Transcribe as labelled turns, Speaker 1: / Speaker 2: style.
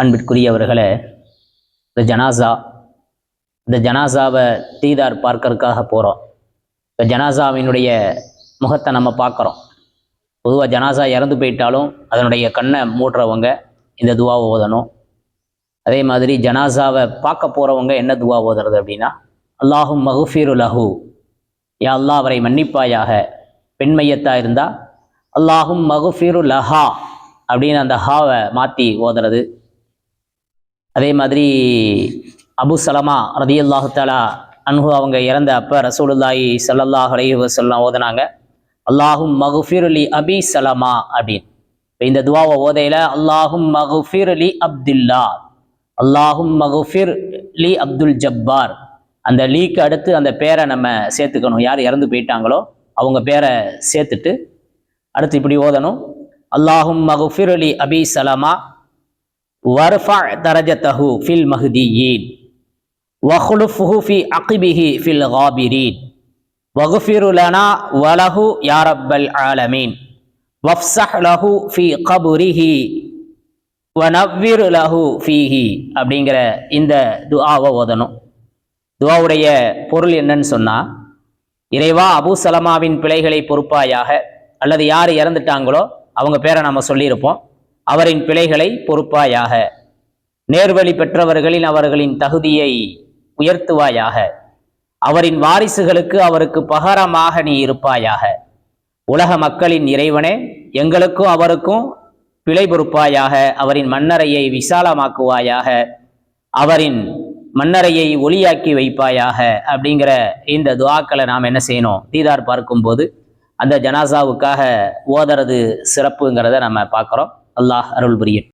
Speaker 1: அன்பிற்குரியவர்களே, இந்த ஜனாசாவை தீதார் பார்க்கறதுக்காக போகிறோம். இந்த ஜனாசாவினுடைய முகத்தை நம்ம பார்க்குறோம். பொதுவாக ஜனாசா இறந்து போயிட்டாலும் அதனுடைய கண்ணை மூடுறவங்க இந்த துவாவை ஓதணும். அதே மாதிரி ஜனாசாவை பார்க்க போகிறவங்க என்ன துவா ஓதுறது அப்படின்னா, அல்லாஹும் மகுஃபிரு லஹு, யா அல்லாஹ் அவரை மன்னிப்பாயாக. பெண்மையத்தாக இருந்தால் அல்லாஹும் மகுஃபிரு லஹா அப்படின்னு அந்த ஹாவை மாற்றி ஓதுறது. அதே மாதிரி அபு சலமா ரதியல்லாஹு தஆலா அன்ஹு அவங்க இறந்த அப்போ ரசூலுல்லாஹி ஸல்லல்லாஹு அலைஹி வஸல்லம் ஓதுனாங்க, அல்லாஹும் மகுஃபிர் லி அபி சலமா அப்படின்னு. இப்போ இந்த துவாவை ஓதையில் அல்லாஹும் மகுஃபிர் லி அப்துல்லா, அல்லாஹும் மகுஃபிர் லி அப்துல் ஜப்பார், அந்த லீக்கு அடுத்து அந்த பேரை நம்ம சேர்த்துக்கணும். யார் இறந்து போயிட்டாங்களோ அவங்க பேரை சேர்த்துட்டு அடுத்து இப்படி ஓதணும், அல்லாஹும் மகுஃபிர் லி அபி சலமா வர்ஃபா தரஜதஹு ஃபில் மஹ்தியீன் வஹ்லுஃப்ஹு ஃபி அக்பிஹி ஃபில் காபிரீன் வக்ஃபிர் லனா வலஹு யா ரப்பல் ஆலமீன் வஃப்ஸஹ் லஹு ஃபி கப்ரிஹி வனவ்விர் லஹு ஃபீஹி அப்படிங்கிற இந்த துஆவை ஓதணும். துஆவுடைய பொருள் என்னன்னு சொன்னால், இறைவா அபு சலமாவின் பிழைகளை பொறுப்பாயாக, அல்லது யார் இறந்துட்டாங்களோ அவங்க பேரை நம்ம சொல்லியிருப்போம், அவரின் பிழைகளை பொறுப்பாயாக. நேர்வழி பெற்றவர்களின் அவர்களின் தகுதியை உயர்த்துவாயாக. அவரின் வாரிசுகளுக்கு அவருக்கு பகரமாக நீ இருப்பாயாக. உலக மக்களின் இறைவனே, எங்களுக்கும் அவருக்கும் பிழை பொறுப்பாயாக. அவரின் மண்ணறையை விசாலமாக்குவாயாக. அவரின் மண்ணறையை ஒளியாக்கி வைப்பாயாக. அப்படிங்கிற இந்த துஆக்களை நாம் என்ன செய்யணும், தீதார் பார்க்கும்போது அந்த ஜனாசாவுக்காக ஓதுறது சிறப்புங்கிறத நம்ம பார்க்குறோம். அல்லாஹ் அருள் புரியட்டும்.